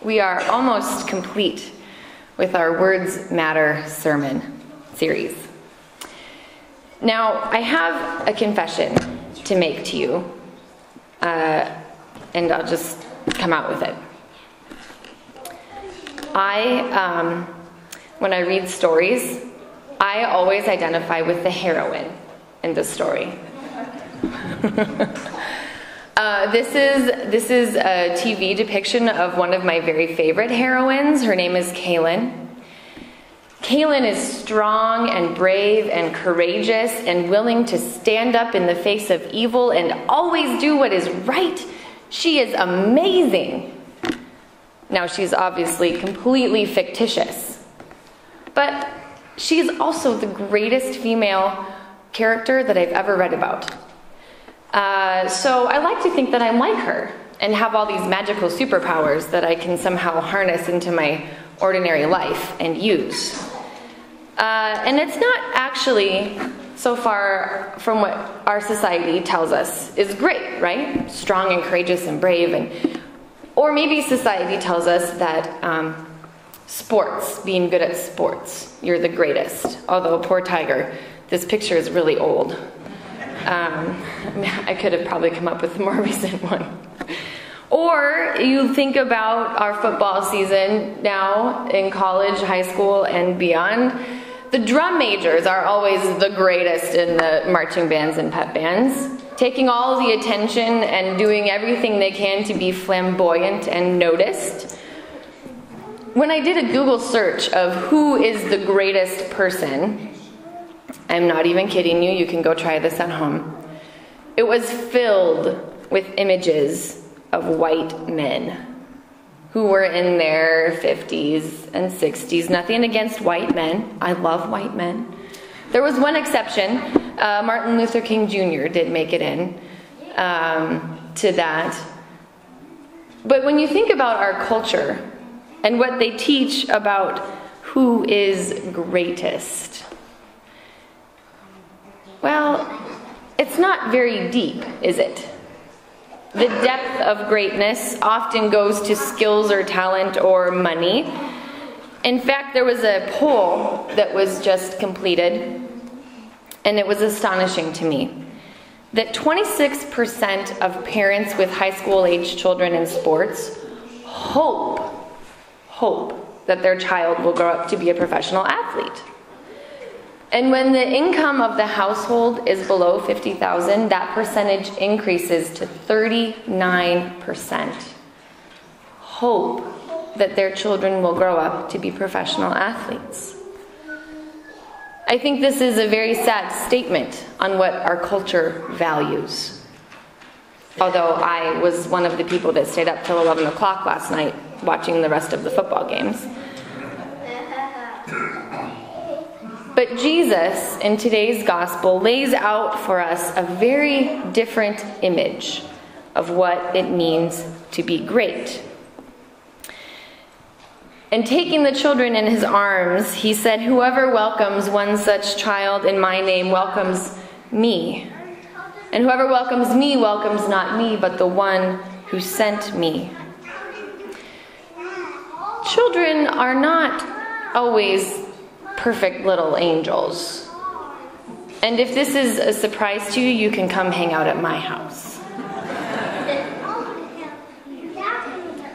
we are almost complete with our Words Matter sermon series. Now, I have a confession to make to you, and I'll just come out with it. When I read stories, I always identify with the heroine in the story. This is a TV depiction of one of my very favorite heroines. Her name is Kaylin. Kaylin is strong and brave and courageous and willing to stand up in the face of evil and always do what is right. She is amazing. Now, she's obviously completely fictitious, but she is also the greatest female character that I've ever read about. So I like to think that I'm like her and have all these magical superpowers that I can somehow harness into my ordinary life and use. And it's not actually so far from what our society tells us is great, right? Strong and courageous and brave. Or maybe society tells us that sports, being good at sports, you're the greatest. Although, poor Tiger, this picture is really old. I could have probably come up with a more recent one. Or you think about our football season now in college, high school, and beyond. The drum majors are always the greatest in the marching bands and pep bands, taking all the attention and doing everything they can to be flamboyant and noticed. When I did a Google search of who is the greatest person, I'm not even kidding you, you can go try this at home. It was filled with images of white men who were in their 50s and 60s. Nothing against white men. I love white men. There was one exception. Martin Luther King Jr. did make it in to that. But when you think about our culture and what they teach about who is greatest, well, it's not very deep, is it? The depth of greatness often goes to skills or talent or money. In fact, there was a poll that was just completed, and it was astonishing to me, that 26% of parents with high school-age children in sports hope that their child will grow up to be a professional athlete. And when the income of the household is below $50,000, that percentage increases to 39%. Hope that their children will grow up to be professional athletes. I think this is a very sad statement on what our culture values. Although I was one of the people that stayed up till 11 o'clock last night watching the rest of the football games. But Jesus, in today's gospel, lays out for us a very different image of what it means to be great. And taking the children in his arms, he said, "Whoever welcomes one such child in my name welcomes me. And whoever welcomes me welcomes not me, but the one who sent me." Children are not always perfect little angels. And if this is a surprise to you, you can come hang out at my house.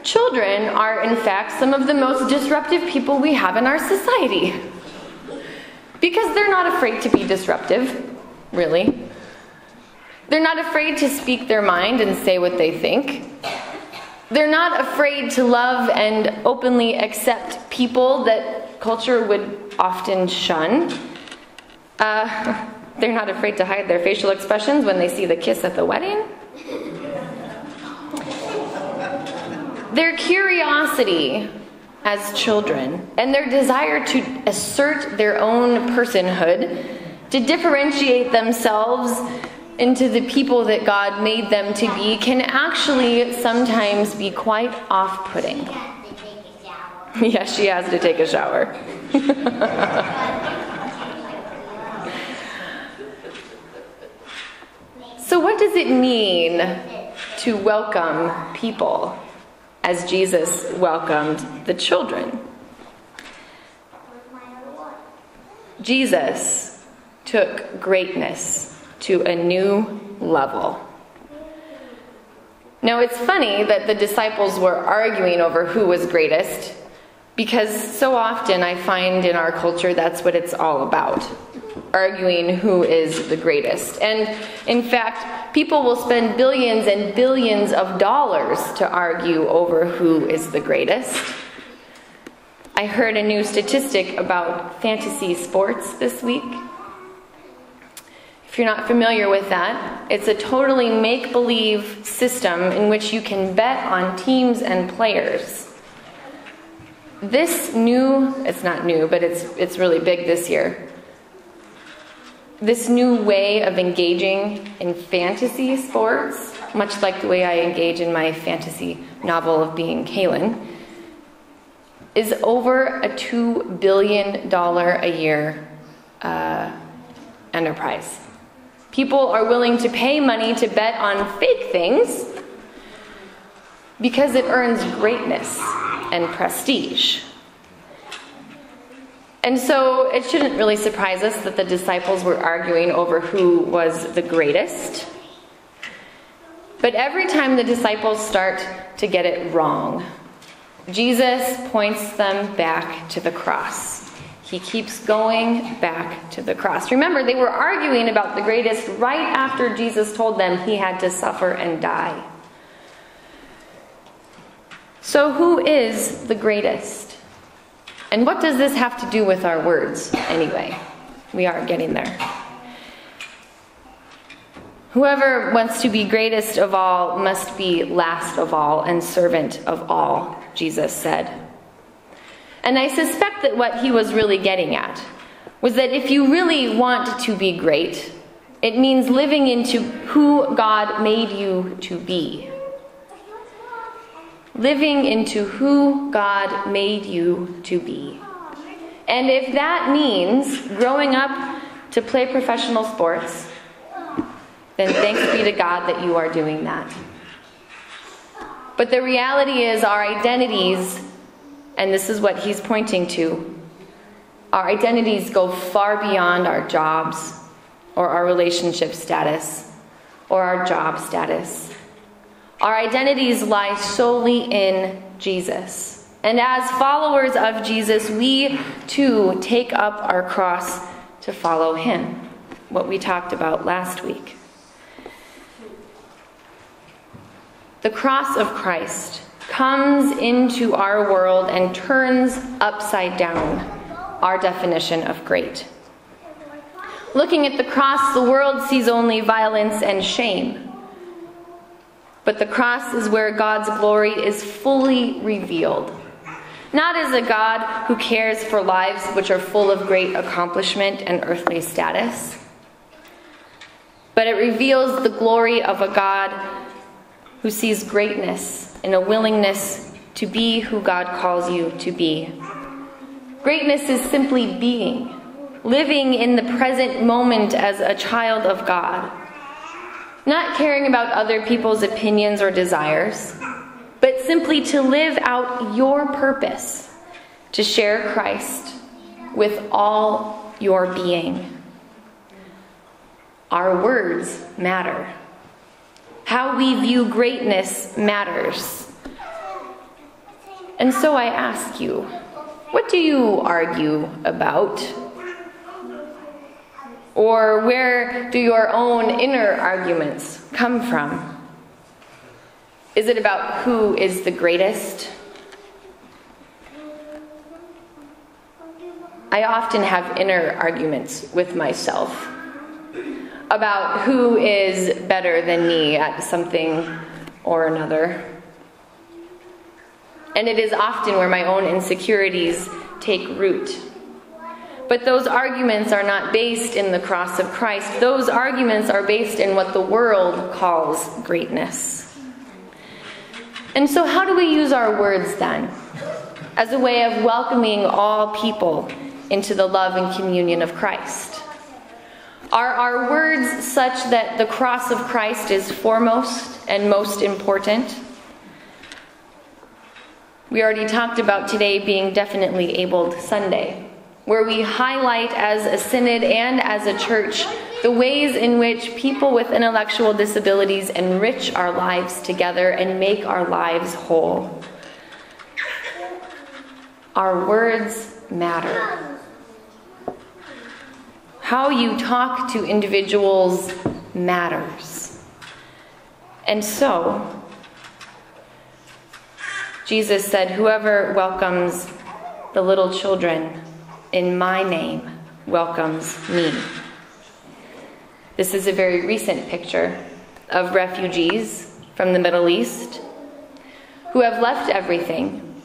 Children are, in fact, some of the most disruptive people we have in our society. Because they're not afraid to be disruptive, really. They're not afraid to speak their mind and say what they think. They're not afraid to love and openly accept people that culture would often shun. They're not afraid to hide their facial expressions when they see the kiss at the wedding. Their curiosity as children and their desire to assert their own personhood, to differentiate themselves into the people that God made them to be, can actually sometimes be quite off-putting. Yeah, she has to take a shower. So what does it mean to welcome people as Jesus welcomed the children. Jesus took greatness to a new level. Now, it's funny that the disciples were arguing over who was greatest, because so often I find in our culture that's what it's all about, arguing who is the greatest. And in fact, people will spend billions and billions of dollars to argue over who is the greatest. I heard a new statistic about fantasy sports this week. If you're not familiar with that, it's a totally make-believe system in which you can bet on teams and players. This new, it's not new, but it's really big this year. This new way of engaging in fantasy sports, much like the way I engage in my fantasy novel of being Kaylin, is over a $2 billion a year enterprise. People are willing to pay money to bet on fake things because it earns greatness and prestige. And so it shouldn't really surprise us that the disciples were arguing over who was the greatest. But every time the disciples start to get it wrong, Jesus points them back to the cross. He keeps going back to the cross. Remember, they were arguing about the greatest right after Jesus told them he had to suffer and die. So who is the greatest? And what does this have to do with our words anyway? We are getting there. Whoever wants to be greatest of all must be last of all and servant of all, Jesus said. And I suspect that what he was really getting at was that if you really want to be great, it means living into who God made you to be. Living into who God made you to be. And if that means growing up to play professional sports, then thanks be to God that you are doing that. But the reality is our identities, and this is what he's pointing to, our identities go far beyond our jobs or our relationship status or our job status. Our identities lie solely in Jesus. And as followers of Jesus, we too take up our cross to follow him, what we talked about last week. The cross of Christ comes into our world and turns upside down our definition of great. Looking at the cross, the world sees only violence and shame. But the cross is where God's glory is fully revealed. Not as a God who cares for lives which are full of great accomplishment and earthly status, but it reveals the glory of a God who sees greatness in a willingness to be who God calls you to be. Greatness is simply being, living in the present moment as a child of God, not caring about other people's opinions or desires, but simply to live out your purpose, to share Christ with all your being. Our words matter. How we view greatness matters. And so I ask you, what do you argue about? Or where do your own inner arguments come from? Is it about who is the greatest? I often have inner arguments with myself about who is better than me at something or another. And it is often where my own insecurities take root. But those arguments are not based in the cross of Christ. Those arguments are based in what the world calls greatness. And so how do we use our words then as a way of welcoming all people into the love and communion of Christ? Are our words such that the cross of Christ is foremost and most important? We already talked about today being Definitely Abled Sunday, where we highlight as a synod and as a church the ways in which people with intellectual disabilities enrich our lives together and make our lives whole. Our words matter. How you talk to individuals matters. And so, Jesus said, "Whoever welcomes the little children in my name welcomes me." This is a very recent picture of refugees from the Middle East who have left everything,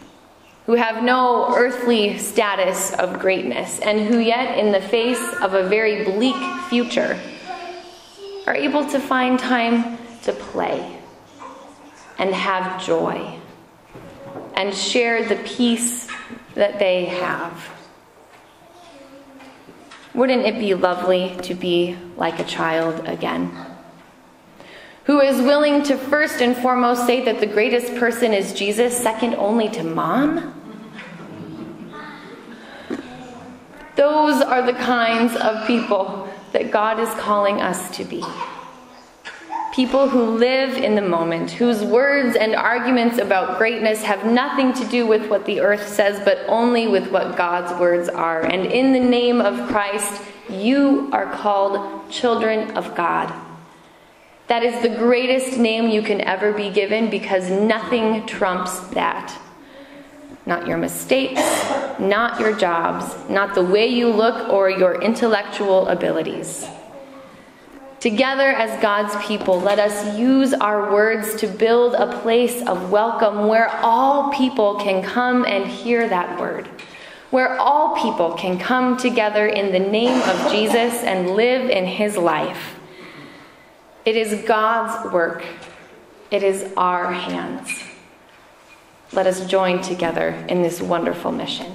who have no earthly status of greatness, and who yet, in the face of a very bleak future, are able to find time to play and have joy and share the peace that they have. Wouldn't it be lovely to be like a child again? Who is willing to first and foremost say that the greatest person is Jesus, second only to mom? Those are the kinds of people that God is calling us to be. People who live in the moment, whose words and arguments about greatness have nothing to do with what the earth says, but only with what God's words are. And in the name of Christ, you are called children of God. That is the greatest name you can ever be given, because nothing trumps that. Not your mistakes, not your jobs, not the way you look or your intellectual abilities. Together as God's people, let us use our words to build a place of welcome where all people can come and hear that word, where all people can come together in the name of Jesus and live in his life. It is God's work. It is our hands. Let us join together in this wonderful mission.